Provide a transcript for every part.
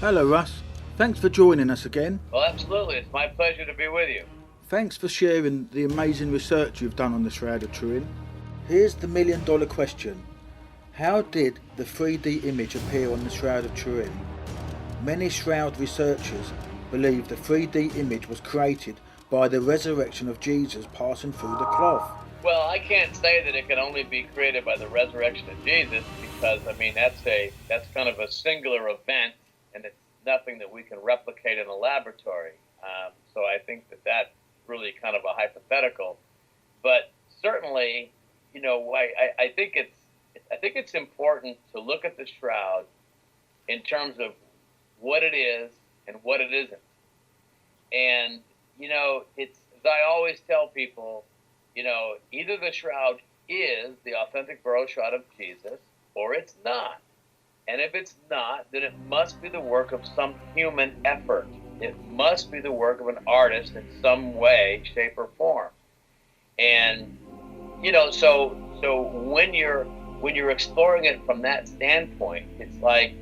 Hello, Russ. Thanks for joining us again. Well, absolutely. It's my pleasure to be with you. Thanks for sharing the amazing research you've done on the Shroud of Turin. Here's the million-dollar question. How did the 3D image appear on the Shroud of Turin? Many Shroud researchers believe the 3D image was created by the resurrection of Jesus passing through the cloth. Well, I can't say that it can only be created by the resurrection of Jesus because, I mean, that's kind of a singular event, and it's nothing that we can replicate in a laboratory. So I think that that's really kind of a hypothetical. But certainly, I think it's important to look at the shroud in terms of what it is and what it isn't. And it's as I always tell people, either the shroud is the authentic burial shroud of Jesus, or it's not. And if it's not, then it must be the work of some human effort. It must be the work of an artist in some way, shape, or form. And so when you're exploring it from that standpoint, it's like,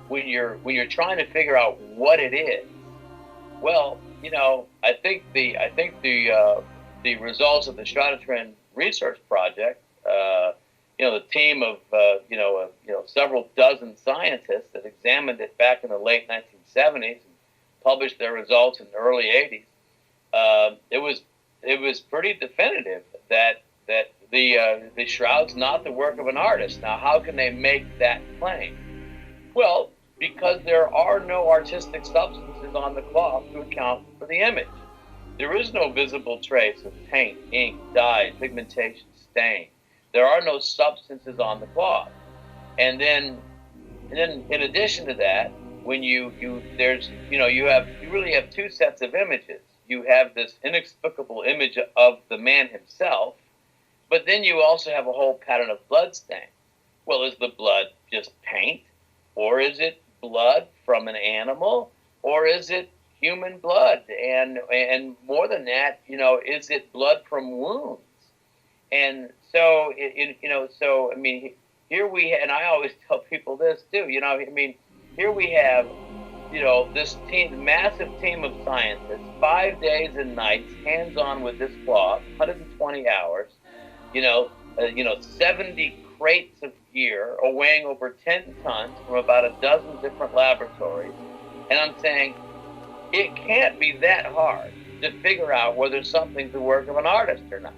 when you're trying to figure out what it is. Well, I think the results of the Shroud of Turin research project, the team of several dozen scientists that examined it back in the late 1970s and published their results in the early 80s. It was pretty definitive that the shroud's not the work of an artist. Now, how can they make that claim? Well, because there are no artistic substances on the cloth to account for the image. There is no visible trace of paint, ink, dye, pigmentation, stain. There are no substances on the cloth. And then in addition to that, when you really have two sets of images. You have this inexplicable image of the man himself, but then you also have a whole pattern of blood stain. Well, is the blood just paint, or is it blood from an animal, or is it human blood? And more than that, is it blood from wounds? And so, I mean, and I always tell people this too, here we have, this team, massive team of scientists, 5 days and nights, hands-on with this cloth, 120 hours, 70 crates of gear, weighing over 10 tons from about a dozen different laboratories. And I'm saying, it can't be that hard to figure out whether something's the work of an artist or not.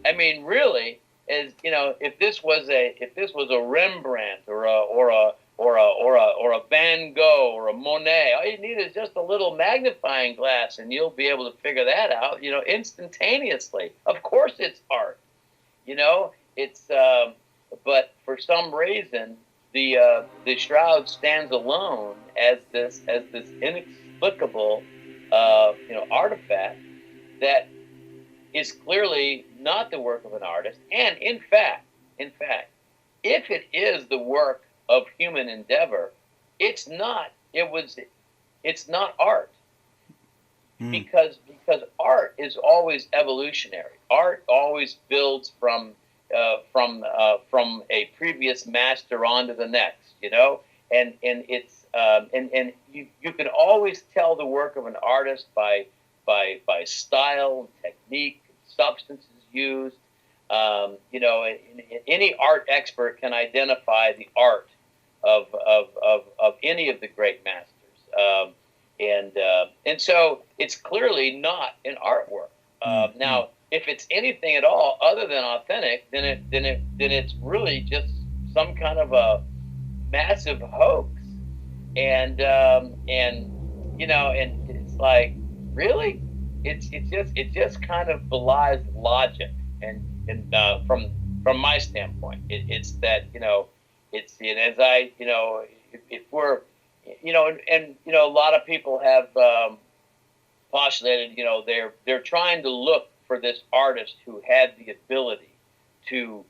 I mean, really, if this was a Rembrandt or a Van Gogh or a Monet, all you need is just a little magnifying glass, and you'll be able to figure that out, instantaneously. Of course, it's art. It's but for some reason, the shroud stands alone as this inexplicable artifact that is clearly not the work of an artist. And in fact, if it is the work of human endeavor, it's not art. Because art is always evolutionary. Art always builds from a previous master onto the next, and it's and you can always tell the work of an artist by style, technique, substances used. Any art expert can identify the art of any of the great masters, and so it's clearly not an artwork. Now, if it's anything at all other than authentic, then it's really just some kind of a massive hoax, and it's like, really, it just kind of belies logic, and from my standpoint, it's that it's as I if we're and a lot of people have postulated they're trying to look for this artist who had the ability to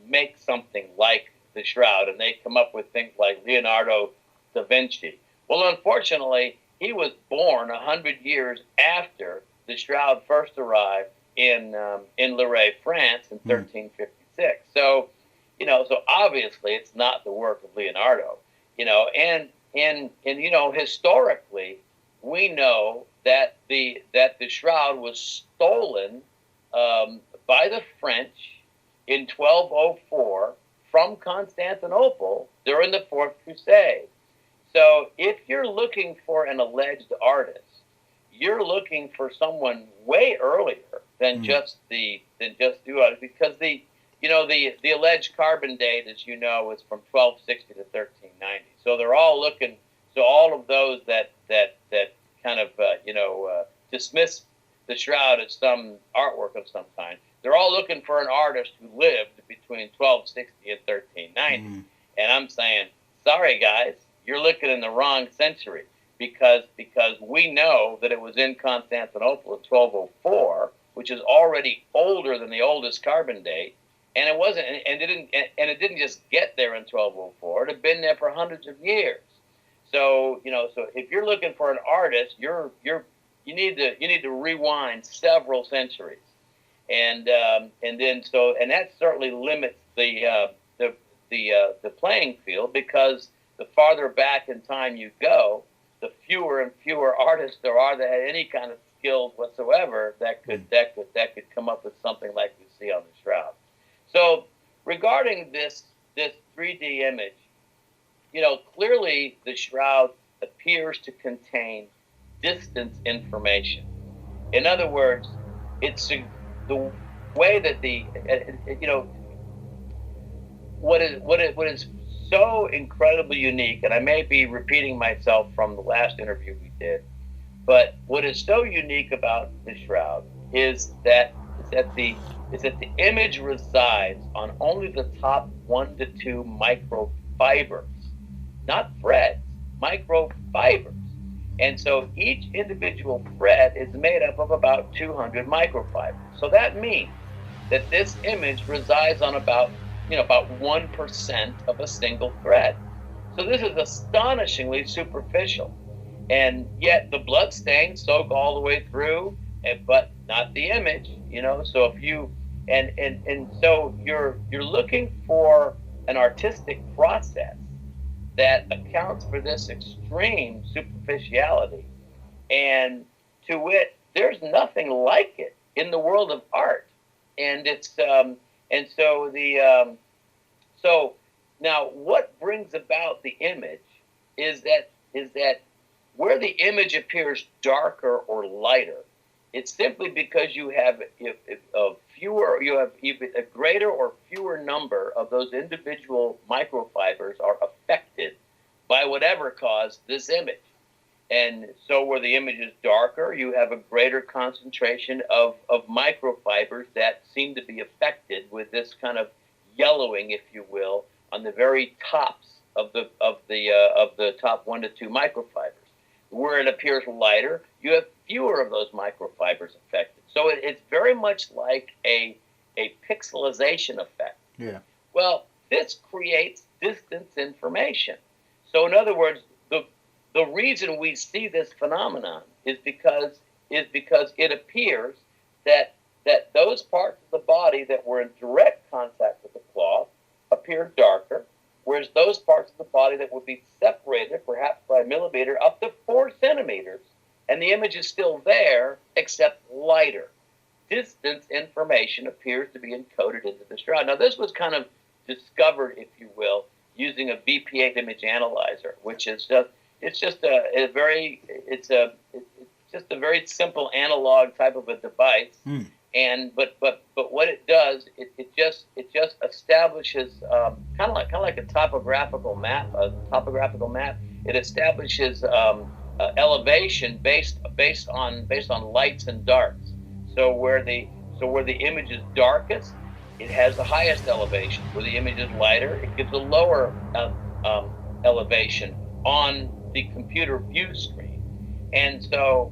make something like the shroud, and they come up with things like Leonardo da Vinci. Well, unfortunately, he was born 100 years after the shroud first arrived in Lorraine, France, in 1356. So, so obviously it's not the work of Leonardo. And historically, we know that the shroud was stolen by the French in 1204 from Constantinople during the Fourth Crusade. So if you're looking for an alleged artist, you're looking for someone way earlier than just because the alleged carbon date, as you know, is from 1260 to 1390. So they're all looking. So all of those that kind of dismiss the shroud as some artwork of some kind, they're all looking for an artist who lived between 1260 and 1390. And I'm saying, sorry guys, you're looking in the wrong century, because we know that it was in Constantinople in 1204, which is already older than the oldest carbon date, and it wasn't, and it didn't just get there in 1204. It had been there for hundreds of years. So so if you're looking for an artist, you need to rewind several centuries, and that certainly limits the playing field, because the farther back in time you go, the fewer and fewer artists there are that had any kind of skills whatsoever that could come up with something like we see on the shroud. So regarding this 3D image, clearly the shroud appears to contain distance information. In other words, it's the way that what is so incredibly unique, and I may be repeating myself from the last interview we did, but what is so unique about the shroud is that the image resides on only the top 1 to 2 microfibers, not threads, microfibers. And so each individual thread is made up of about 200 microfibers. So that means that this image resides on about 1% of a single thread. So this is astonishingly superficial. And yet the blood stains soak all the way through, but not the image, So if you and so you're looking for an artistic process that accounts for this extreme superficiality, and to wit, there's nothing like it in the world of art. And it's so now what brings about the image is that where the image appears darker or lighter, it's simply because you have a greater or fewer number of those individual microfibers are affected by whatever caused this image. And so where the image is darker, you have a greater concentration of microfibers that seem to be affected with this kind of yellowing, if you will, on the very tops of the top 1 to 2 microfibers. Where it appears lighter, you have fewer of those microfibers affected. So it's very much like a pixelization effect. Yeah. Well, this creates distance information. So in other words, the reason we see this phenomenon is because it appears that those parts of the body that were in direct contact with the cloth appear darker, whereas those parts of the body that would be separated perhaps by a millimeter up to 4 centimeters, and the image is still there except lighter. Distance information appears to be encoded into the shroud. Now this was kind of discovered, if you will, using a VP8 image analyzer, which is just a very simple analog type of a device. And but what it does, it just establishes kind of like a topographical map. It establishes elevation based on lights and darks. So where the image is darkest, it has the highest elevation. Where the image is lighter, it gives a lower elevation on the computer view screen. And so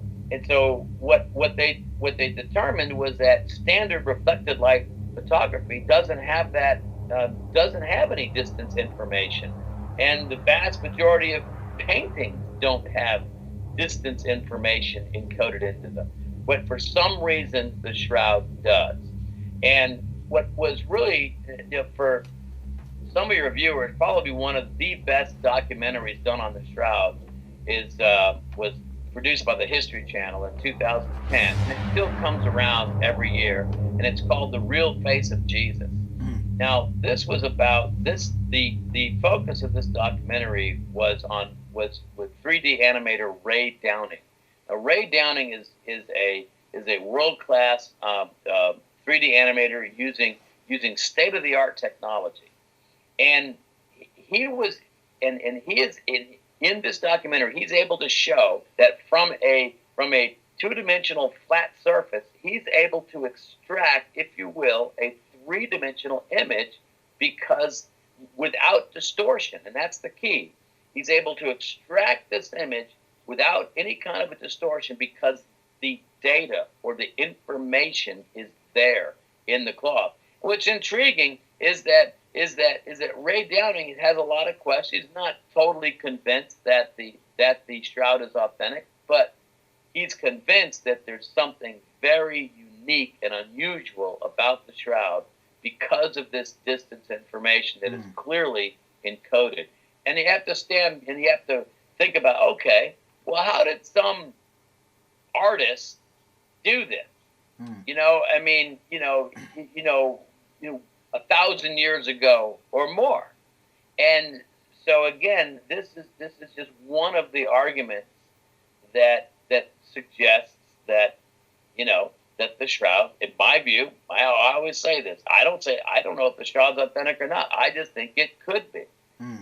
what they determined was that standard reflected light photography doesn't have any distance information, and the vast majority of paintings don't have distance information encoded into them. But for some reason, the shroud does. And what was really some of your viewers, probably one of the best documentaries done on the Shroud was produced by the History Channel in 2010, and it still comes around every year, and it's called The Real Face of Jesus. Now, this was about this. The focus of this documentary was with 3D animator Ray Downing. Now, Ray Downing is a world-class 3D animator using state-of-the-art technology, and he is in this documentary. He's able to show that from a two-dimensional flat surface, he's able to extract, if you will, a three-dimensional image because without distortion, and that's the key. He's able to extract this image without any kind of a distortion because the data or the information is there in the cloth. What's intriguing is that Ray Downing has a lot of questions. He's not totally convinced that the Shroud is authentic, but he's convinced that there's something very unique and unusual about the Shroud because of this distance information that is clearly encoded. And you have to think about, okay, well, how did some artists do this? You know, I mean, 1,000 years ago or more. And so again, this is just one of the arguments that suggests that, that the Shroud, in my view, I always say this, I don't know if the Shroud's authentic or not. I just think it could be.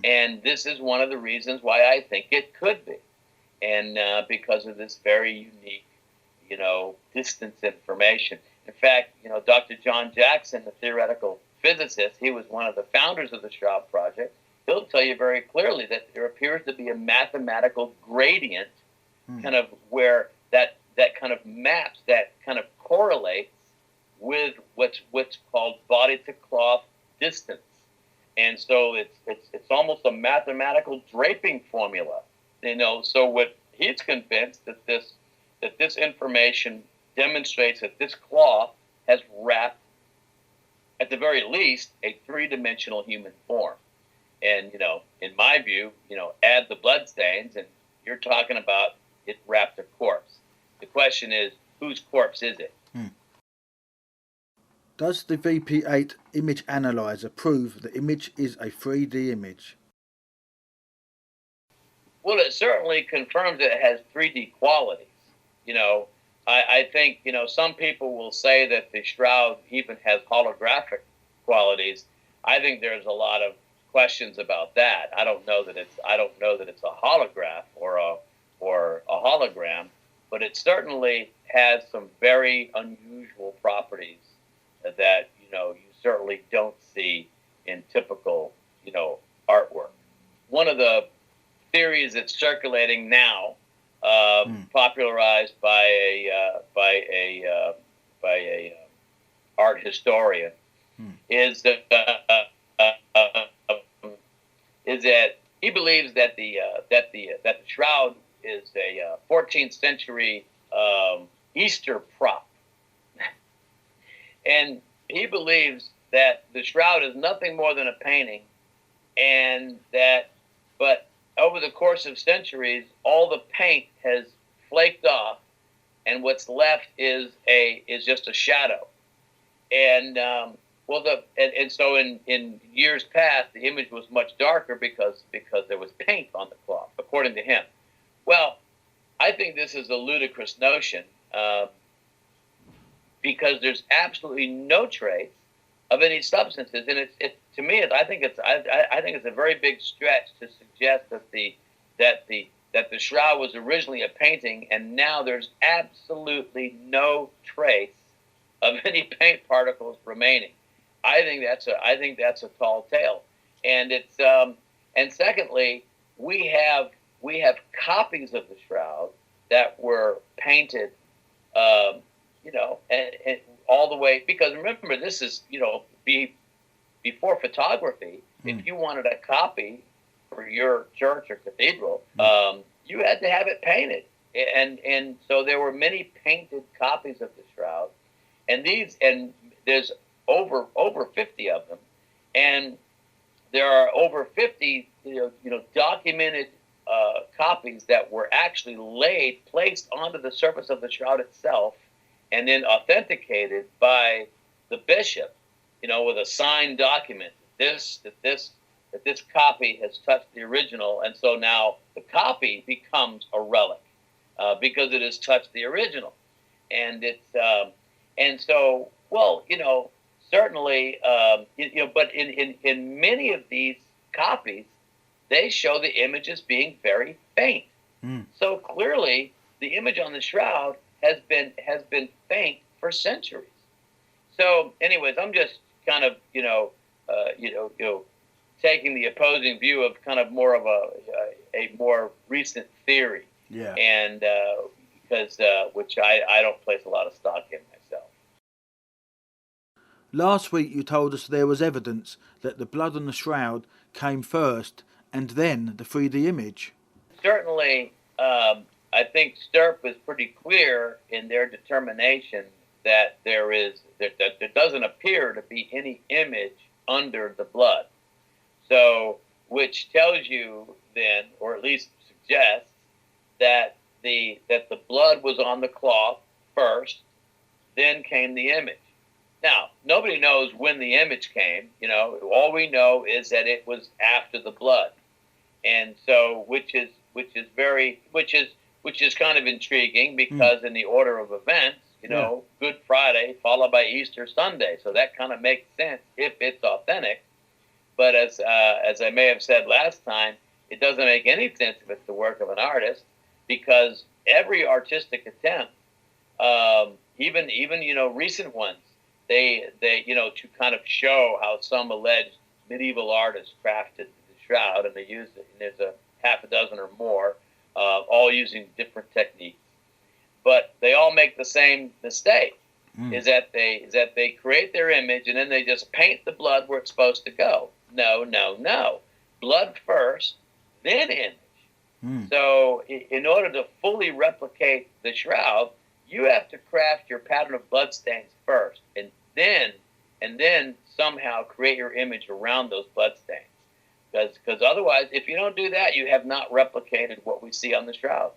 And this is one of the reasons why I think it could be. And because of this very unique, distance information. In fact, Dr. John Jackson, the theoretical physicist, he was one of the founders of the Shroud Project. He'll tell you very clearly that there appears to be a mathematical gradient kind of where that kind of maps, that kind of correlates with what's called body to cloth distance. And so it's almost a mathematical draping formula. So what he's convinced that this information demonstrates that this cloth has wrapped, at the very least, a three-dimensional human form. And, in my view, add the bloodstains, and you're talking about it wrapped a corpse. The question is, whose corpse is it? Does the VP8 image analyzer prove the image is a 3D image? Well, it certainly confirms that it has 3D qualities. I think, some people will say that the Shroud even has holographic qualities. I think there's a lot of questions about that. I don't know that it's a holograph or a hologram, but it certainly has some very unusual properties that you certainly don't see in typical artwork. One of the theories that's circulating now, popularized by a art historian, is that he believes that the Shroud is a 14th century Easter prop, and he believes that the Shroud is nothing more than a painting, but over the course of centuries, all the paint has flaked off, and what's left is just a shadow. And so in years past, the image was much darker because there was paint on the cloth, according to him. Well, I think this is a ludicrous notion because there's absolutely no trace of any substances, and to me, I think it's a very big stretch to suggest that the Shroud was originally a painting, and now there's absolutely no trace of any paint particles remaining. I think that's a tall tale, and and secondly, we have copies of the Shroud that were painted, and all the way, because remember, this is before photography. If you wanted a copy for your church or cathedral, you had to have it painted, and so there were many painted copies of the Shroud, and there's over 50 of them, and there are over 50 documented copies that were actually placed onto the surface of the shroud itself, and then authenticated by the bishop, with a signed document that this copy has touched the original, and so now the copy becomes a relic because it has touched the original, and so certainly but in many of these copies, they show the image as being very faint. So clearly, the image on the shroud has been faint for centuries. So, anyways, I'm just kind of taking the opposing view of kind of more of a more recent theory, and because which I don't place a lot of stock in myself. Last week you told us there was evidence that the blood on the shroud came first and then the 3D image. Certainly, I think Stirp was pretty clear in their determination that there doesn't appear to be any image under the blood. So, which tells you then, or at least suggests, that the blood was on the cloth first, then came the image. Now, nobody knows when the image came. All we know is that it was after the blood, and so which is kind of intriguing because in the order of events, Good Friday followed by Easter Sunday, so that kind of makes sense if it's authentic. But as I may have said last time, it doesn't make any sense if it's the work of an artist, because every artistic attempt, even recent ones, they to kind of show how some alleged medieval artist crafted the shroud, and they used it, and there's a half a dozen or more, all using different techniques, but they all make the same mistake. Is that they create their image and then they just paint the blood where it's supposed to go. No. Blood first, then image. So in order to fully replicate the shroud, you have to craft your pattern of bloodstains first, and then somehow create your image around those bloodstains. Because otherwise, if you don't do that, you have not replicated what we see on the shroud.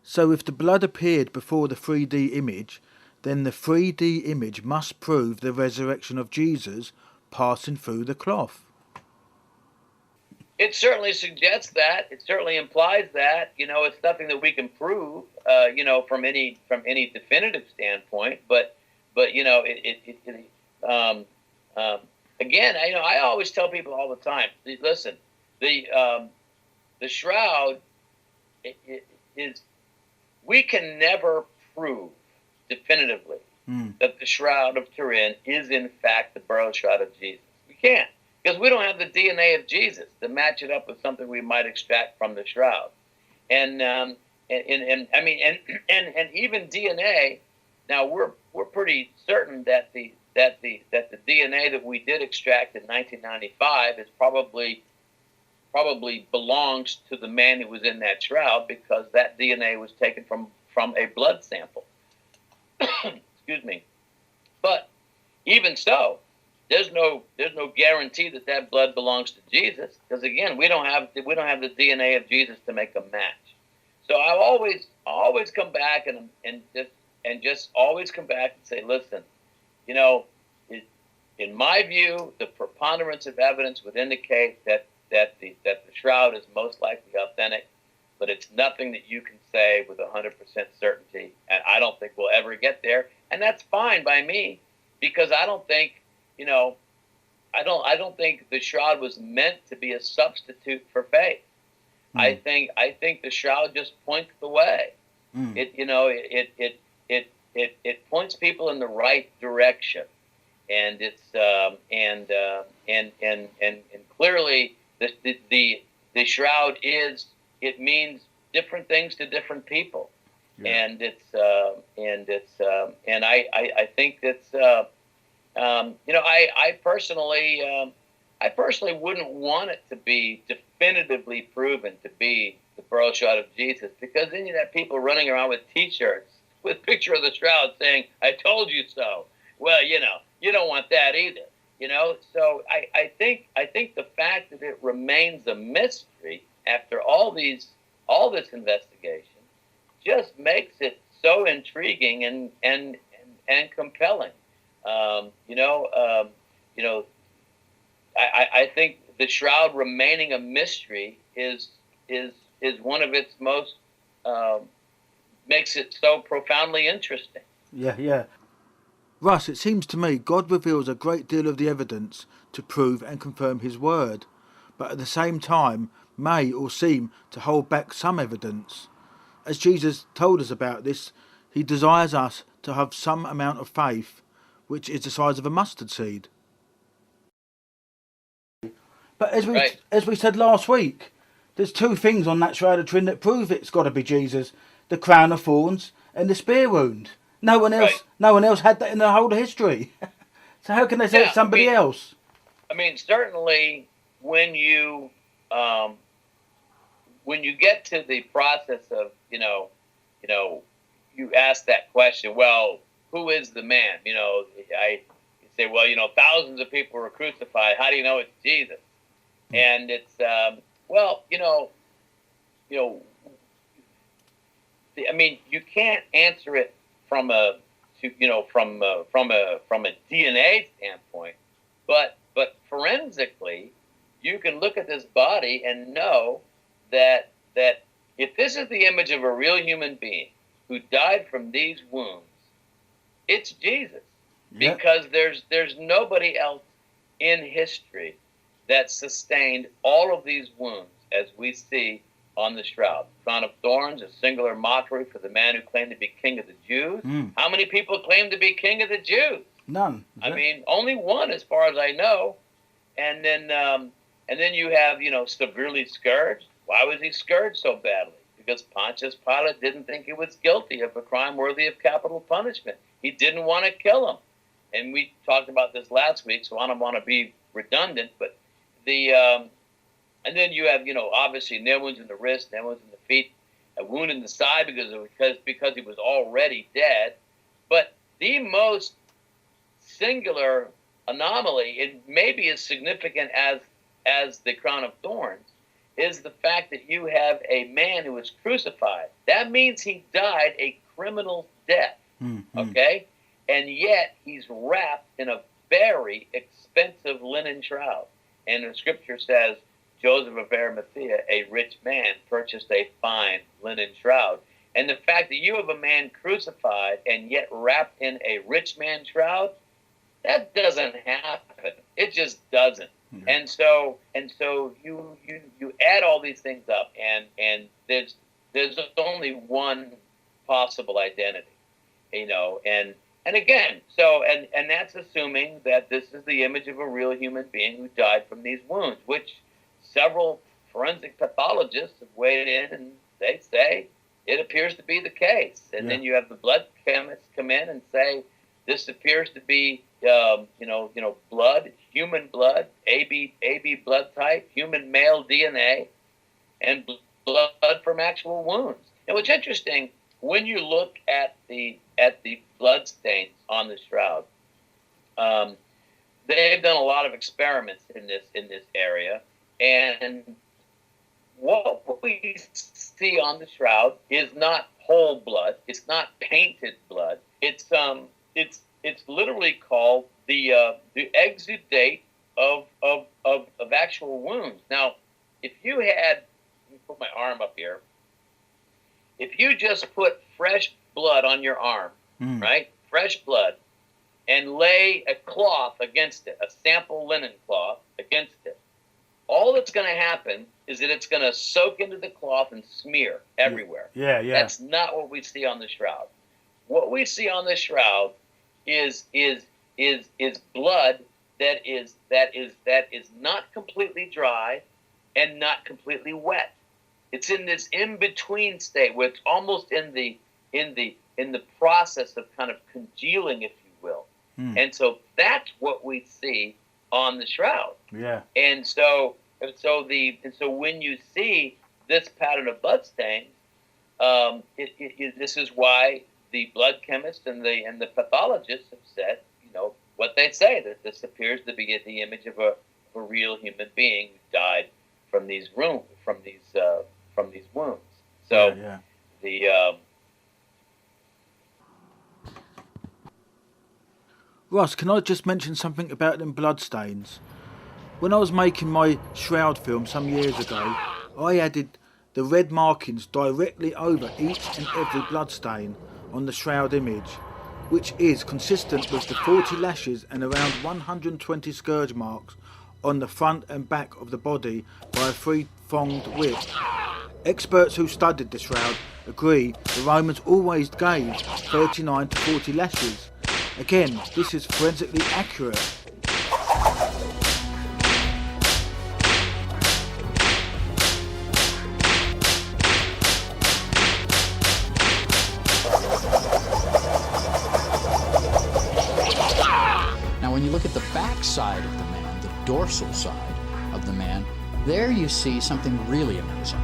So if the blood appeared before the 3D image, then the 3D image must prove the resurrection of Jesus passing through the cloth. It certainly suggests that. It certainly implies that. It's nothing that we can prove, from any definitive standpoint. But again, I always tell people all the time. Listen, the shroud is. We can never prove definitively that the Shroud of Turin is in fact the burial shroud of Jesus. We can't, because we don't have the DNA of Jesus to match it up with something we might extract from the shroud. And even DNA. Now we're pretty certain that the DNA that we did extract in 1995 is probably belongs to the man who was in that shroud, because that DNA was taken from a blood sample. Excuse me. But even so, there's no guarantee that blood belongs to Jesus, because again, we don't have the DNA of Jesus to make a match. So I always come back and just always come back and say, listen, in my view, the preponderance of evidence would indicate that the shroud is most likely authentic, but it's nothing that you can say with 100% certainty, and I don't think we'll ever get there, and that's fine by me, because I don't think I don't think the shroud was meant to be a substitute for faith. I think the shroud just points the way. It points people in the right direction, and it's and clearly the shroud means different things to different people, and I think that's I personally wouldn't want it to be definitively proven to be the burial shroud of Jesus, because then you have people running around with T-shirts with a picture of the shroud saying, "I told you so." Well, you don't want that either. So I think the fact that it remains a mystery after all this investigation just makes it so intriguing and compelling. Um, you know, um, you know, I think the shroud remaining a mystery is one of its most um, makes it so profoundly interesting. Yeah, yeah. Russ, it seems to me God reveals a great deal of the evidence to prove and confirm his word, but at the same time may or seem to hold back some evidence. As Jesus told us about this, he desires us to have some amount of faith, which is the size of a mustard seed. But Right, as we said last week, there's two things on that Shroud of Turin that prove it's got to be Jesus: the crown of thorns and the spear wound. right. No one else had that in the whole of history. So how can they say it's Yeah, somebody else? certainly when you um, when you get to the process of you know, you ask that question. Well, who is the man? I you say, well, thousands of people were crucified. How do you know it's Jesus? And it's well, you know, you can't answer it from a from a DNA standpoint, but forensically, you can look at this body and know that if this is the image of a real human being who died from these wounds, it's Jesus, Yeah, because there's nobody else in history that sustained all of these wounds as we see on the shroud. Crown of thorns, a singular mockery for the man who claimed to be king of the Jews. How many people claim to be king of the Jews? none. Only one, as far as I know. And then you have, severely scourged. Why was he scourged so badly? Because Pontius Pilate didn't think he was guilty of a crime worthy of capital punishment. He didn't want to kill him. And we talked about this last week, so I don't want to be redundant. But and then you have, obviously nail wounds in the wrist, nail wounds in the feet, a wound in the side because he was already dead. But the most singular anomaly, it may be as significant as the crown of thorns, is the fact that you have a man who was crucified. That means he died a criminal death. Okay? And yet he's wrapped in a very expensive linen shroud. And the scripture says Joseph of Arimathea, a rich man, purchased a fine linen shroud. And the fact that you have a man crucified and yet wrapped in a rich man's shroud, that doesn't happen. It just doesn't. Mm-hmm. And so you add all these things up, and there's only one possible identity, and again, and that's assuming that this is the image of a real human being who died from these wounds, which several forensic pathologists have weighed in, and they say it appears to be the case. And then you have the blood chemists come in and say this appears to be blood, human blood, AB blood type, human male DNA, and blood from actual wounds. And what's interesting, when you look at the blood stains on the shroud, they've done a lot of experiments in this area, and what we see on the shroud is not whole blood. It's not painted blood. It's literally called the exudate of actual wounds. Now, if you had, let me put my arm up here. If you just put fresh blood on your arm, right, fresh blood, and lay a cloth against it, a sample linen cloth against it, all that's going to happen is that it's going to soak into the cloth and smear everywhere. Yeah. That's not what we see on the shroud. What we see on the shroud is blood that is not completely dry and not completely wet. It's in this in-between state where it's almost in the process of kind of congealing, if you will. And so that's what we see on the shroud. Yeah. And so when you see this pattern of blood stains, this is why the blood chemists and the pathologists have said, what they say, that this appears to be the image of a real human being who died from these wounds. So Yeah. the Russ, can I just mention something about them bloodstains? When I was making my Shroud film some years ago, I added the red markings directly over each and every bloodstain on the Shroud image, which is consistent with the 40 lashes and around 120 scourge marks on the front and back of the body by a three-pronged whip. Experts who studied the Shroud agree the Romans always gave 39 to 40 lashes. Again, this is forensically accurate. Now, when you look at the back side of the man, the dorsal side of the man, there you see something really amazing.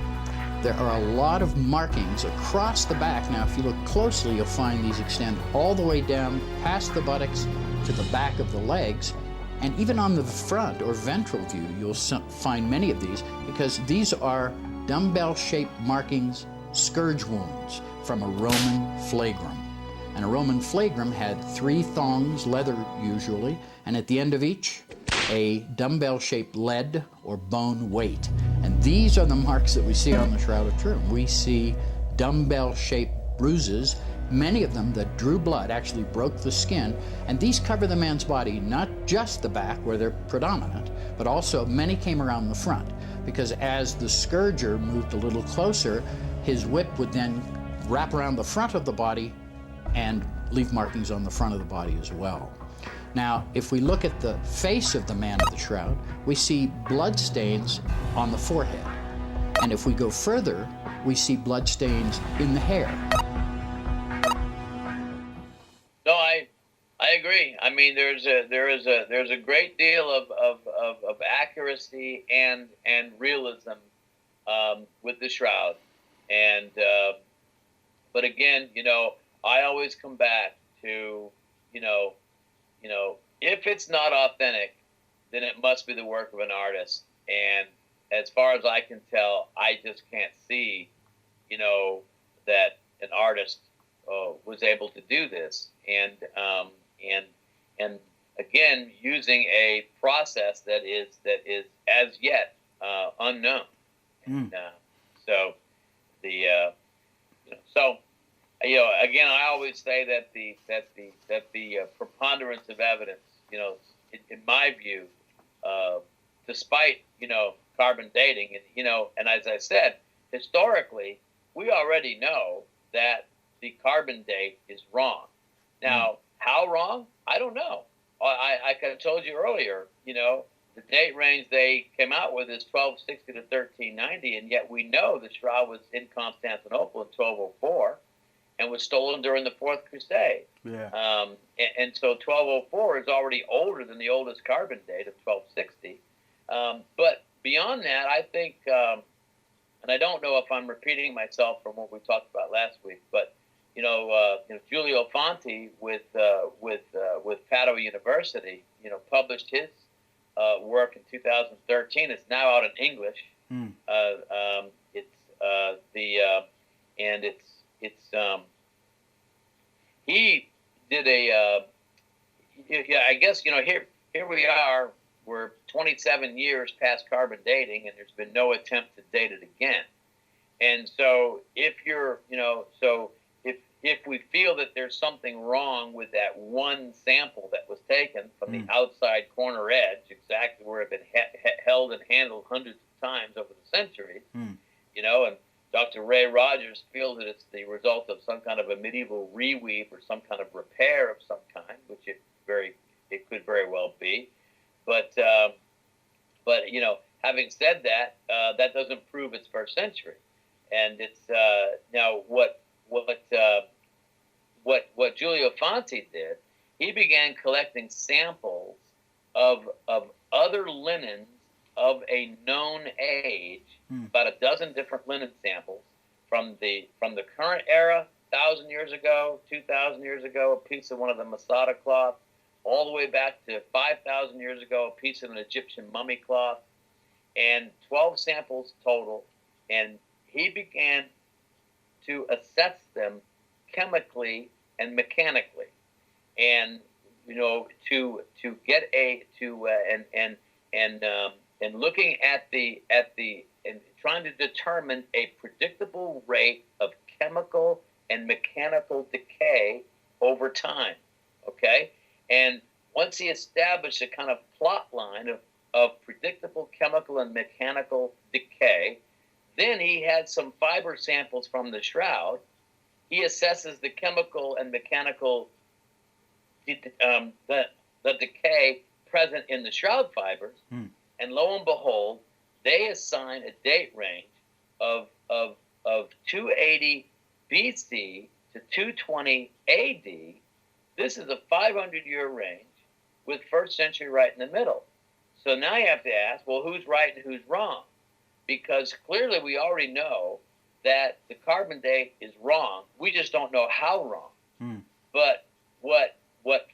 There are a lot of markings across the back. Now, if you look closely, you'll find these extend all the way down past the buttocks to the back of the legs. And even on the front or ventral view, you'll find many of these, because these are dumbbell-shaped markings, scourge wounds from a Roman flagrum. And a Roman flagrum had 3 thongs, leather usually, and at the end of each, a dumbbell-shaped lead or bone weight. And these are the marks that we see on the Shroud of Turin. We see dumbbell-shaped bruises, many of them that drew blood, actually broke the skin, and these cover the man's body, not just the back where they're predominant, but also many came around the front, because as the scourger moved a little closer, his whip would then wrap around the front of the body and leave markings on the front of the body as well. Now, if we look at the face of the man of the Shroud, we see blood stains on the forehead. And if we go further, we see blood stains in the hair. No, I agree. I mean, there is a great deal of accuracy and realism with the Shroud, and but again, I always come back to if it's not authentic, then it must be the work of an artist. And as far as I can tell, I just can't see that an artist was able to do this, and again, using a process that is as yet unknown. And, so again, I always say that the preponderance of evidence, in my view, despite carbon dating, and as I said, historically, we already know that the carbon date is wrong. Now, how wrong? I don't know. I kind of told you earlier, the date range they came out with is 1260 to 1390, and yet we know the Shroud was in Constantinople in 1204 and was stolen during the Fourth Crusade. Yeah. And so 1204 is already older than the oldest carbon date of 1260. But beyond that, I think, and I don't know if I'm repeating myself from what we talked about last week, but Giulio Fanti with Padua University, published his work in 2013. It's now out in English. He did I guess here we are. We're 27 years past carbon dating, and there's been no attempt to date it again. And so if if we feel that there's something wrong with that one sample that was taken from the outside corner edge, exactly where it had been held and handled hundreds of times over the centuries, and Dr. Ray Rogers feels that it's the result of some kind of a medieval reweave or some kind of repair of some kind, which it could very well be. But having said that, that doesn't prove it's first century. And it's now what Giulio Fanti did. He began collecting samples of other linens of a known age, about a dozen different linen samples from the current era, 1,000 years ago, 2,000 years ago, a piece of one of the Masada cloth, all the way back to 5,000 years ago, a piece of an Egyptian mummy cloth, and 12 samples total. And he began to assess them chemically and mechanically, and to get and looking at the and trying to determine a predictable rate of chemical and mechanical decay over time. Okay, and once he established a kind of plot line of predictable chemical and mechanical decay, then he had some fiber samples from the shroud. He assesses the chemical and mechanical the decay present in the shroud fibers, and lo and behold, they assign a date range of 280 BC to 220 AD. This is a 500-year range with first century right in the middle. So now you have to ask, well, who's right and who's wrong? Because clearly we already know that the carbon date is wrong. We just don't know how wrong. But what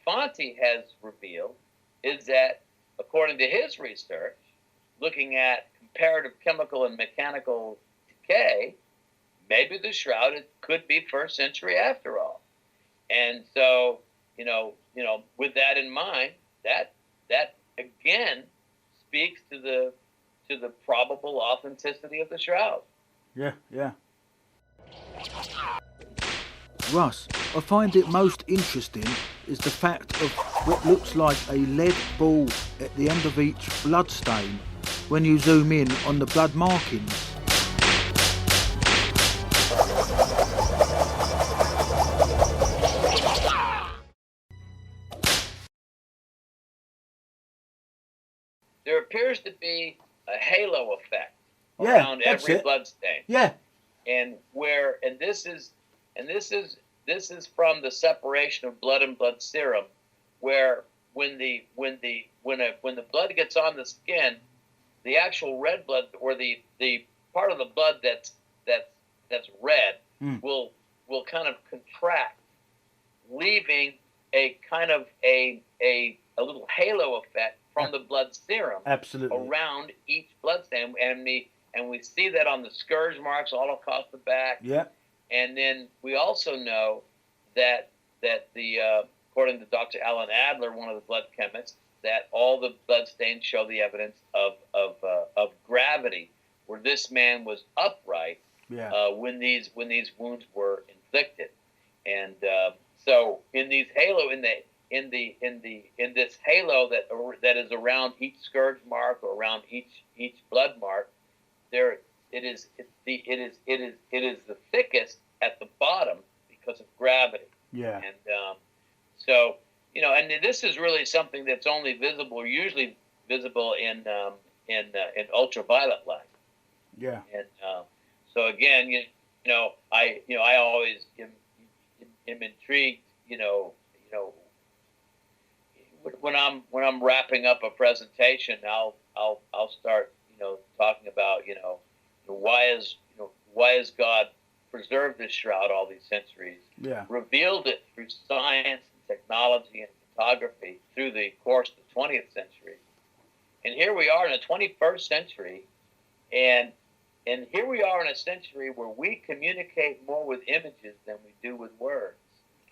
Fonte has revealed is that, according to his research, looking at comparative chemical and mechanical decay, maybe the shroud could be first century after all. And so, with that in mind, that again speaks to the probable authenticity of the shroud. Yeah. Russ, I find it most interesting is the fact of what looks like a lead ball at the end of each blood stain when you zoom in on the blood markings. There appears to be a halo effect around every blood stain. Yeah. And this is from the separation of blood and blood serum, where when the blood gets on the skin, the actual red blood, or the part of the blood that's red will kind of contract, leaving a kind of a little halo effect from the blood serum around each blood stain, and we see that on the scourge marks all across the back. Yeah. And then we also know that the according to Dr. Alan Adler, one of the blood chemists, that all the blood stains show the evidence of gravity, where this man was upright when these wounds were inflicted. And so in these halo in this halo that is around each scourge mark or around each blood mark, it is the thickest at the bottom because of gravity. Yeah. And so and this is really something that's only usually visible in ultraviolet light. Yeah. And so again, I always am intrigued. When I'm wrapping up a presentation, I'll start talking about why has God preserved this shroud all these centuries, revealed it through science and technology and photography through the course of the 20th century, and here we are in the 21st century, and here we are in a century where we communicate more with images than we do with words.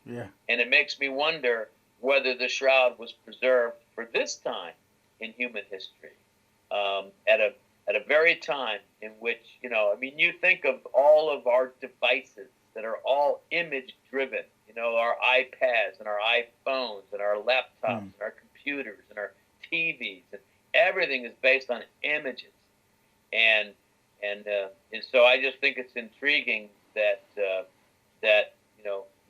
Yeah. And it makes me wonder whether the shroud was preserved for this time in human history, at a very time in which, you think of all of our devices that are all image driven, our iPads and our iPhones and our laptops and our computers and our TVs, and everything is based on images. And so I just think it's intriguing that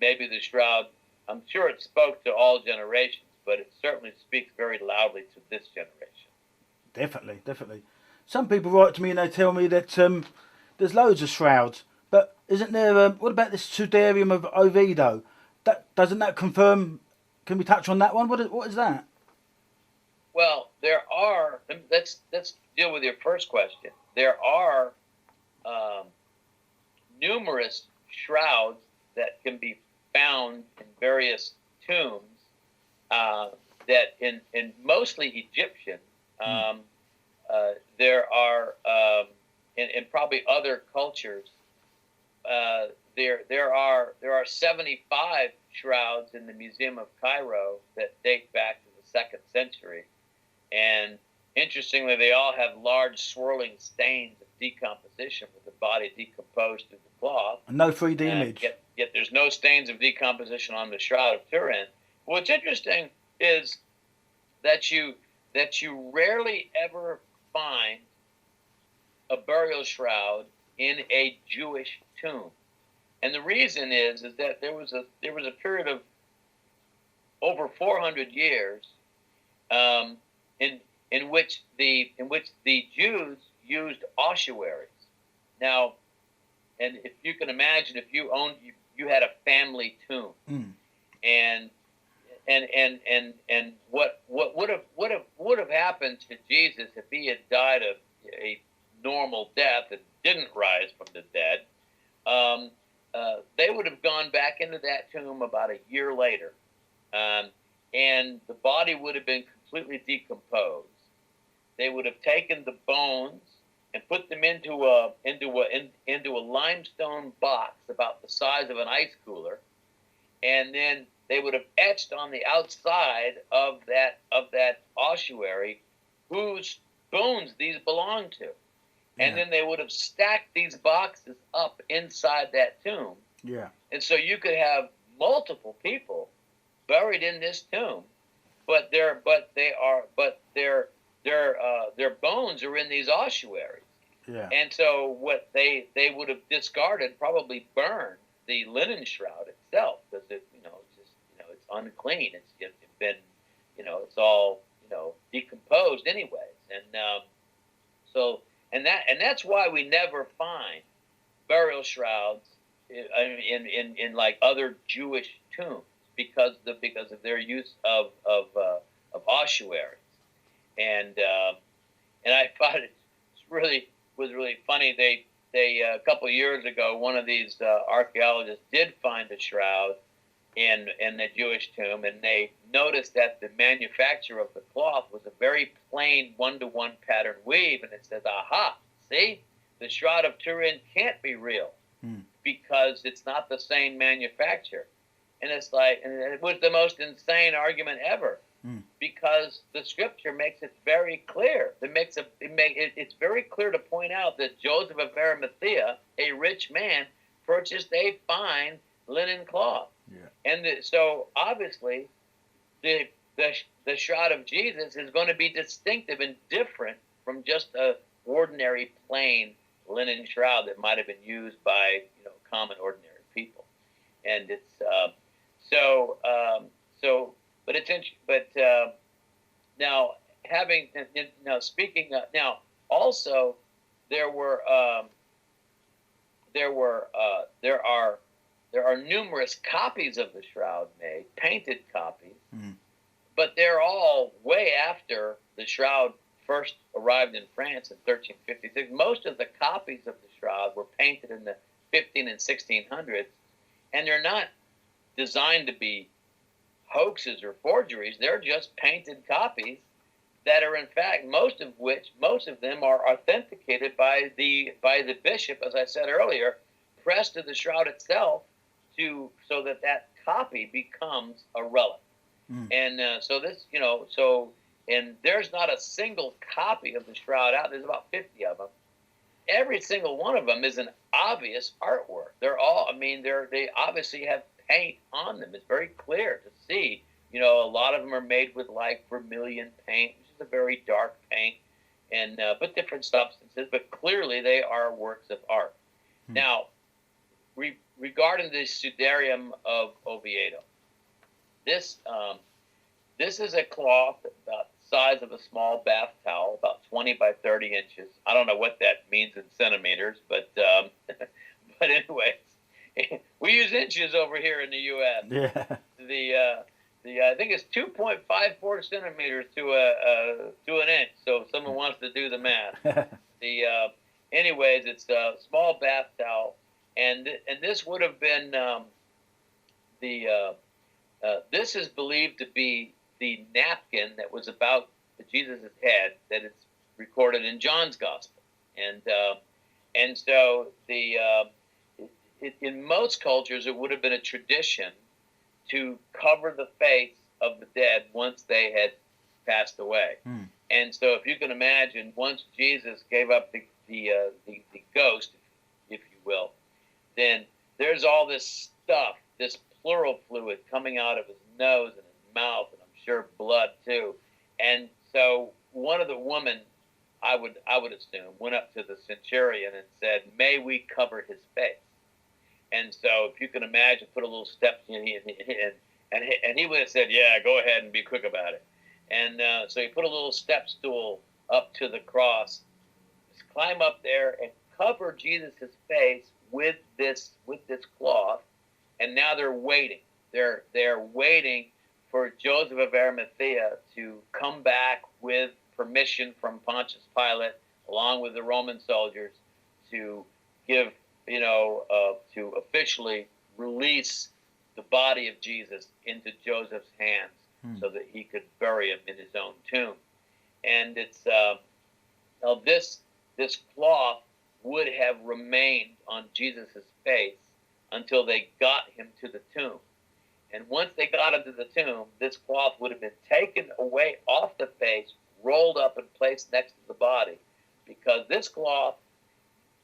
maybe the shroud, I'm sure it spoke to all generations, but it certainly speaks very loudly to this generation. Definitely. Some people write to me and they tell me that there's loads of shrouds, but isn't there? What about this Sudarium of Oviedo? Doesn't that confirm? Can we touch on that one? What is that? Well, there are. Let's deal with your first question. There are numerous shrouds that can be found in various tombs in mostly Egyptian, there are in probably other cultures, there are 75 shrouds in the Museum of Cairo that date back to the 2nd century, and interestingly, they all have large swirling stains of decomposition with the body decomposed through the cloth. No 3D image. Yet there's no stains of decomposition on the Shroud of Turin. What's interesting is that you rarely ever find a burial shroud in a Jewish tomb, and the reason is that there was a period of over 400 years in which the Jews used ossuaries. Now, and if you can imagine, if you had a family tomb, and what would have happened to Jesus if he had died a normal death and didn't rise from the dead? They would have gone back into that tomb about a year later, and the body would have been completely decomposed. They would have taken the bones and put them into a limestone box about the size of an ice cooler, and then they would have etched on the outside of that ossuary whose bones these belonged to. And then they would have stacked these boxes up inside that tomb. Yeah. And so you could have multiple people buried in this tomb, but their bones are in these ossuaries. Yeah. And so what they would have discarded, probably burned the linen shroud itself, because it's unclean. It's been it's all decomposed anyways. And that's why we never find burial shrouds in like other Jewish tombs, because of their use of ossuaries. And I thought it was really funny. They a couple of years ago, one of these archaeologists did find a shroud in the Jewish tomb, and they noticed that the manufacture of the cloth was a very plain 1-to-1 pattern weave, and it says, "Aha! See, the Shroud of Turin can't be real because it's not the same manufacturer." And it's like, and it was the most insane argument ever, because the scripture makes it very clear. It's very clear to point out that Joseph of Arimathea, a rich man, purchased a fine linen cloth. Yeah. And so obviously, the shroud of Jesus is going to be distinctive and different from just a ordinary plain linen shroud that might have been used by common ordinary people. And it's but it's interesting. But now speaking of, now also there are numerous copies of the shroud made, painted copies, but they're all way after the shroud first arrived in France in 1356. Most of the copies of the shroud were painted in the 15 and 1600s, and they're not designed to be hoaxes or forgeries. They're just painted copies that are, in fact, most of them are authenticated by the bishop, as I said earlier, pressed to the shroud itself, so that copy becomes a relic. And and there's not a single copy of the shroud out. There's about 50 of them. Every single one of them is an obvious artwork. They're all, they obviously have paint on them. It's very clear to see. A lot of them are made with like vermilion paint, which is a very dark paint, and but different substances. But clearly, they are works of art. Now, regarding the Sudarium of Oviedo, this is a cloth about the size of a small bath towel, about 20 by 30 inches. I don't know what that means in centimeters, but anyways, we use inches over here in the U.S. Yeah. I think it's 2.54 centimeters to an inch. So if someone wants to do the math, anyways, it's a small bath towel, and this would have been this is believed to be the napkin that was about Jesus' head that is recorded in John's Gospel. And so in most cultures, it would have been a tradition to cover the face of the dead once they had passed away. And so if you can imagine, once Jesus gave up the ghost, if you will, then there's all this stuff, this pleural fluid coming out of his nose and his mouth, and I'm sure blood too. And so one of the women, I would assume, went up to the centurion and said, "May we cover his face?" And so if you can imagine, put a little step in, and he would have said, "Yeah, go ahead and be quick about it." And so he put a little step stool up to the cross, climb up there and cover Jesus' face with this cloth. And now they're waiting. They're waiting for Joseph of Arimathea to come back with permission from Pontius Pilate, along with the Roman soldiers, to give, to officially release the body of Jesus into Joseph's hands so that he could bury him in his own tomb. And it's this cloth would have remained on Jesus' face until they got him to the tomb. And once they got him to the tomb, this cloth would have been taken away off the face, rolled up and placed next to the body, because this cloth,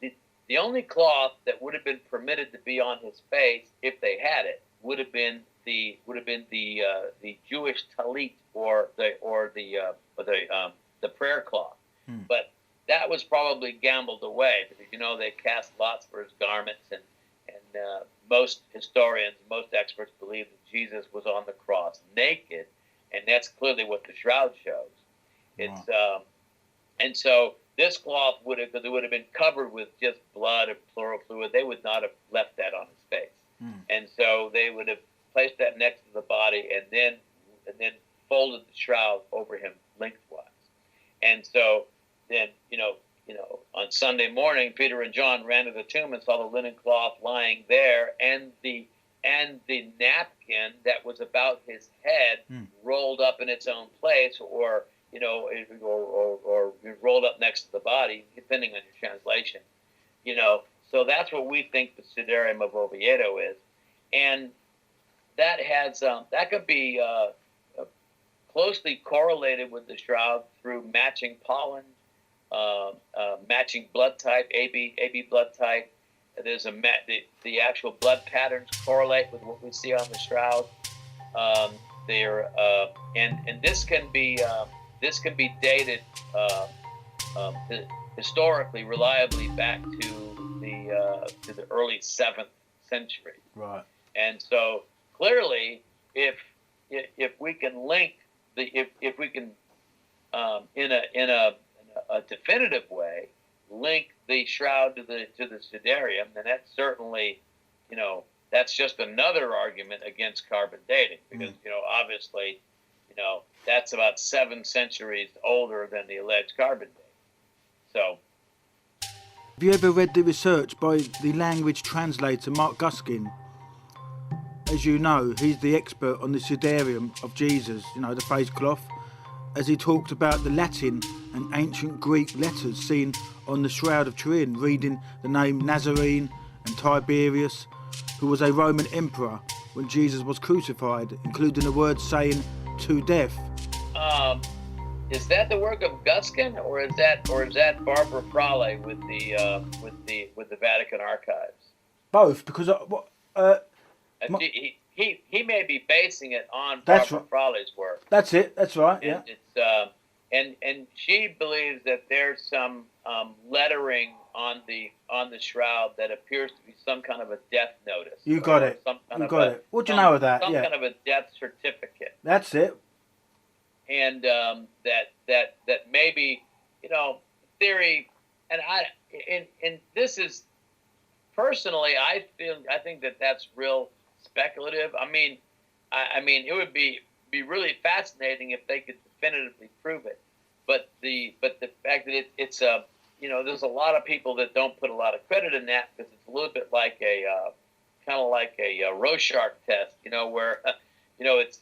the only cloth that would have been permitted to be on his face, if they had it, would have been the Jewish talit, or the prayer cloth. But that was probably gambled away, because they cast lots for his garments, and most historians, most experts believe that Jesus was on the cross naked, and that's clearly what the shroud shows. It's and so this cloth would have been covered with just blood or pleural fluid. They would not have left that on his face, and so they would have placed that next to the body, and then folded the shroud over him lengthwise. And so then on Sunday morning, Peter and John ran to the tomb and saw the linen cloth lying there, and the napkin that was about his head rolled up in its own place, or rolled up next to the body, depending on your translation. So that's what we think the Sudarium of Oviedo is, and that has that could be closely correlated with the shroud through matching pollen. Matching blood type, AB blood type. There's the actual blood patterns correlate with what we see on the shroud. And this can be dated historically reliably back to the early 7th century. Right. And so clearly, if we can link if we can in a definitive way link the shroud to the Sudarium, then that's certainly, that's just another argument against carbon dating, because obviously, that's about 7 centuries older than the alleged carbon date. So, have you ever read the research by the language translator Mark Guskin? As you know, he's the expert on the Sudarium of Jesus, the face cloth, as he talked about the Latin and ancient Greek letters seen on the Shroud of Turin, reading the name Nazarene and Tiberius, who was a Roman emperor when Jesus was crucified, including the words saying "to death." Is that the work of Guskin, or is that Barbara Pralle with the Vatican Archives? Both, because he may be basing it on Barbara Pralle's work. That's it. That's right. And yeah. And she believes that there's some lettering on the shroud that appears to be some kind of a death notice. You got it. You got it. What do you know of that? Some kind of a death certificate. That's it. And that maybe, theory, and this is personally, I think that that's real speculative. I mean, it would be really fascinating if they could definitively prove it. But the fact that it's there's a lot of people that don't put a lot of credit in that, because it's a little bit like a kind of like a Rorschach test, where it's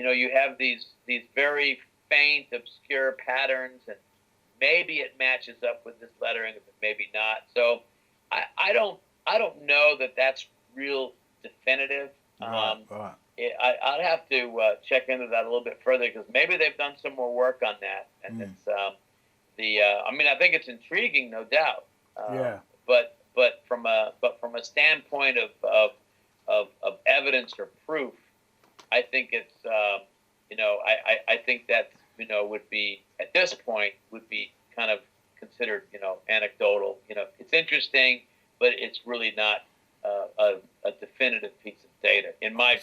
you have these very faint, obscure patterns, and maybe it matches up with this lettering, but maybe not. So I don't know that that's real definitive. Right. I'd have to check into that a little bit further, because maybe they've done some more work on that, and it's I think it's intriguing, no doubt. But from a standpoint of evidence or proof, I think it's I think that would be, at this point, would be kind of considered anecdotal. It's interesting, but it's really not a definitive piece of data in my.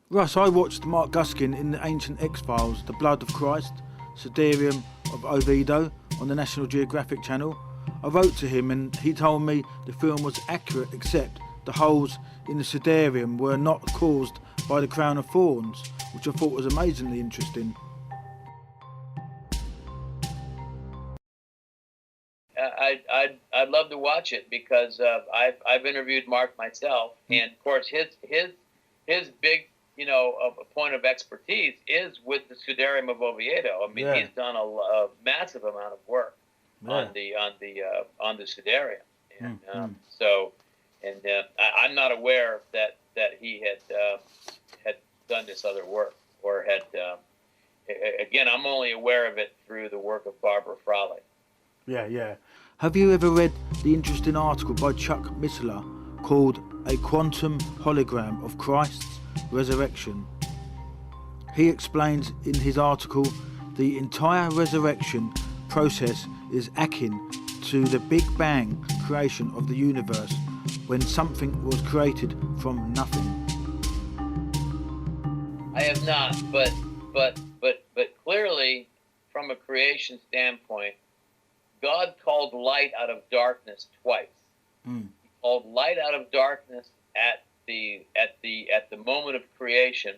Russ, I watched Mark Guskin in the Ancient X-Files, The Blood of Christ, Sudarium of Oviedo on the National Geographic Channel. I wrote to him and he told me the film was accurate, except the holes in the Sudarium were not caused by the crown of thorns, which I thought was amazingly interesting. I'd love to watch it, because I've interviewed Mark myself, and of course his big a point of expertise is with the Sudarium of Oviedo. I mean, he's done a massive amount of work on the Sudarium, and I'm not aware that he had done this other work, or had again, I'm only aware of it through the work of Barbara Frawley. Yeah. Have you ever read the interesting article by Chuck Missler called A Quantum Hologram of Christ's Resurrection? He explains in his article the entire resurrection process is akin to the Big Bang creation of the universe, when something was created from nothing. I have not, but clearly, from a creation standpoint, God called light out of darkness twice. He called light out of darkness at the moment of creation,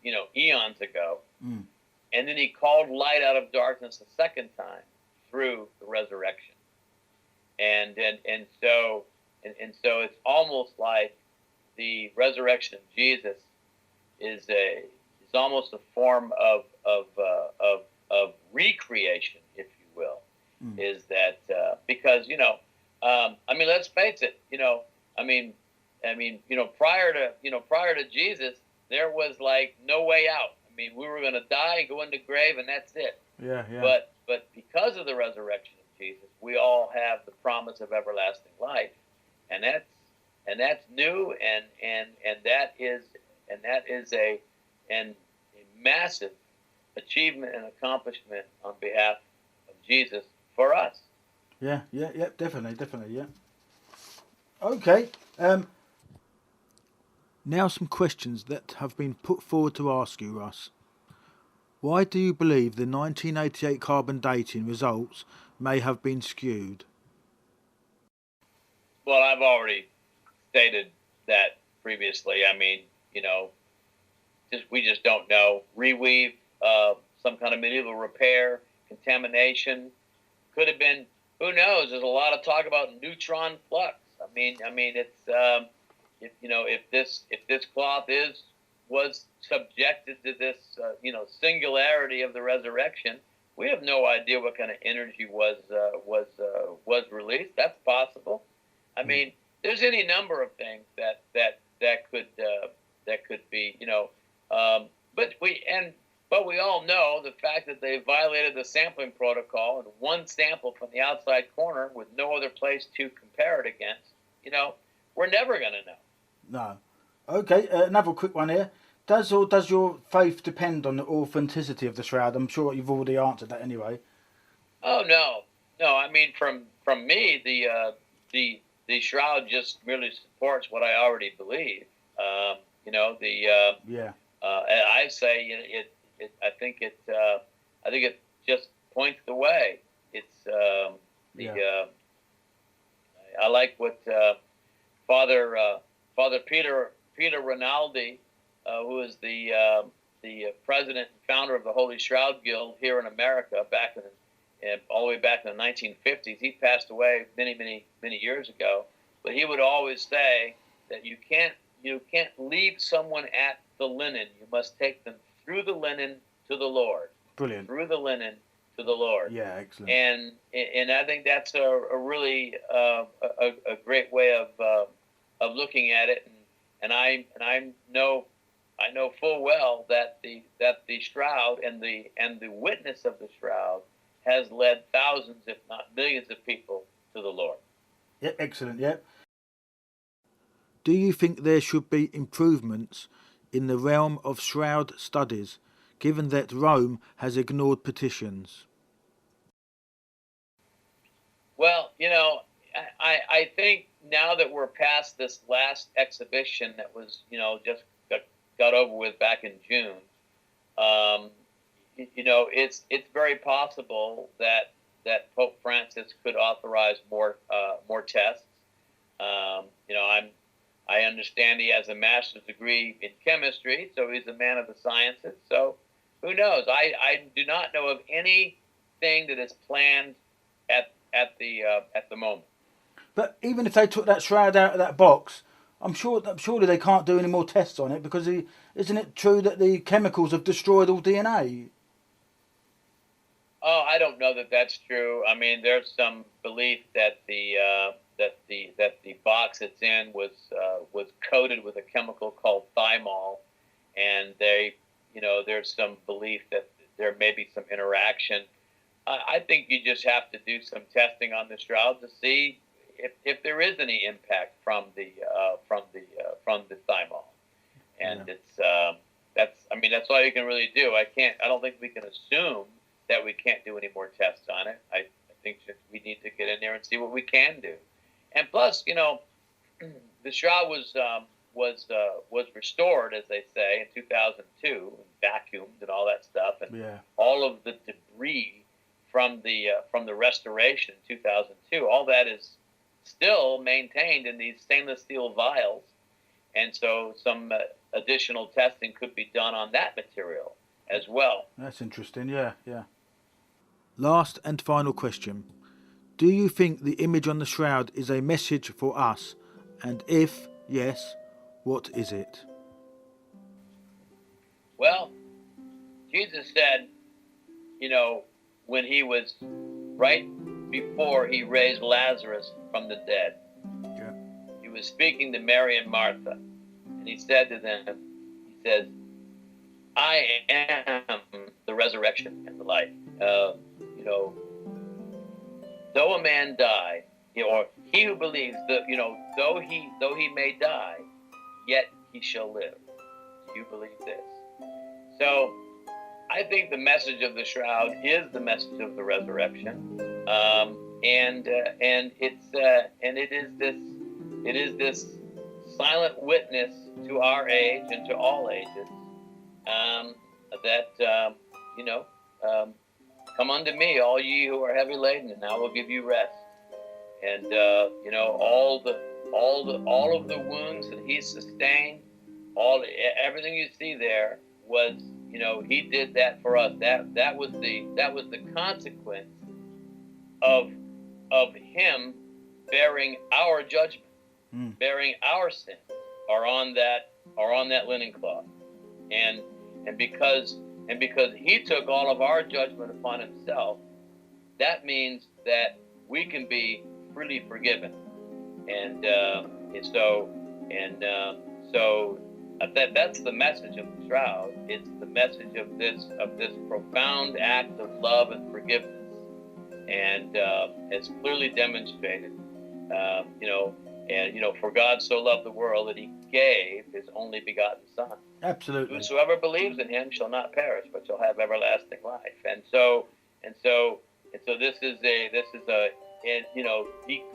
eons ago, and then he called light out of darkness a second time through the resurrection. And so it's almost like the resurrection of Jesus is almost a form of recreation, if you will. Is that because let's face it, prior to Jesus, there was like no way out. I mean, we were going to die, go into the grave, and that's it. Yeah. But because of the resurrection of Jesus, we all have the promise of everlasting life, and that's new, and that is a massive achievement and accomplishment on behalf of Jesus for us. Yeah, definitely, yeah. Okay, now some questions that have been put forward to ask you, Russ. Why do you believe the 1988 carbon dating results may have been skewed? Well, I've already stated that previously. I mean, we just don't know. Reweave, some kind of medieval repair, contamination. Could have been, who knows? There's a lot of talk about neutron flux. I mean, it's if this cloth was subjected to this singularity of the resurrection, we have no idea what kind of energy was released. That's possible. I mean, there's any number of things that could be, but we all know the fact that they violated the sampling protocol, and one sample from the outside corner with no other place to compare it against, we're never going to know. No. Okay, another quick one here. Does your faith depend on the authenticity of the shroud? I'm sure you've already answered that anyway. Oh, no. I mean, from me, the shroud just merely supports what I already believe. I say I think it just points the way. It's I like what Father Peter Rinaldi, who is the president and founder of the Holy Shroud Guild here in America, all the way back in the 1950s. He passed away many years ago, but he would always say that you can't leave someone at the linen. You must take them through the linen to the Lord. Brilliant. Through the linen to the Lord. Yeah, excellent. And I think that's a really a great way of looking at it. And I know full well that the shroud and the witness of the shroud has led thousands, if not millions, of people to the Lord. Yeah, excellent. Yeah. Do you think there should be improvements in the realm of shroud studies, given that Rome has ignored petitions? Well, I think now that we're past this last exhibition that was, just got over with back in June, it's very possible that Pope Francis could authorize more tests. I understand he has a master's degree in chemistry, so he's a man of the sciences. So who knows? I do not know of anything that is planned at the moment. But even if they took that shroud out of that box, surely they can't do any more tests on it, because isn't it true that the chemicals have destroyed all DNA? Oh, I don't know that that's true. I mean, there's some belief that the box it's in was coated with a chemical called thymol, and there's some belief that there may be some interaction. I think you just have to do some testing on the shroud to see if there is any impact from the thymol, and that's all you can really do. I don't think we can assume that we can't do any more tests on it. I think we need to get in there and see what we can do. And plus, the shroud was restored, as they say, in 2002, and vacuumed and all that stuff, and all of the debris from the restoration in 2002, all that is still maintained in these stainless steel vials, and so some additional testing could be done on that material as well. That's interesting. Yeah. Last and final question. Do you think the image on the shroud is a message for us? And if yes, what is it? Well, Jesus said, when he was right before he raised Lazarus from the dead, he was speaking to Mary and Martha, and he said to them, he says, I am the resurrection and the life. Though a man die, or he who believes that, though he may die, yet he shall live. Do you believe this? So I think the message of the shroud is the message of the resurrection, and it is this silent witness to our age and to all ages, come unto me, all ye who are heavy laden, and I will give you rest. And all of the wounds that he sustained, everything you see there was, he did that for us. That was the consequence of him bearing our judgment, bearing our sins, are on that linen cloth, and because he took all of our judgment upon himself, that means that we can be freely forgiven, so that's the message of the shroud. It's the message of this profound act of love and forgiveness, and it's clearly demonstrated. For God so loved the world that he gave his only begotten Son. Absolutely. Whosoever believes in him shall not perish, but shall have everlasting life. And so this is the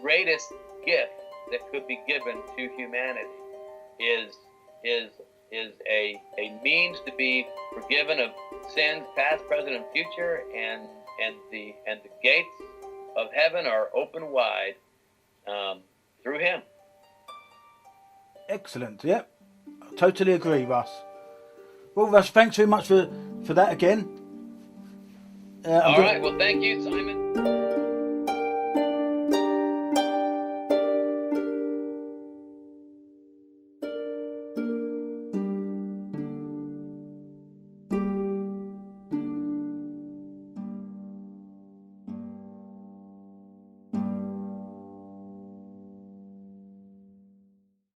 greatest gift that could be given to humanity is a means to be forgiven of sins past, present, and future, and the gates of heaven are open wide through him. Excellent. Yep. I totally agree, Russ. Well, Russ, thanks very much for that again. All right. Well, thank you, Simon.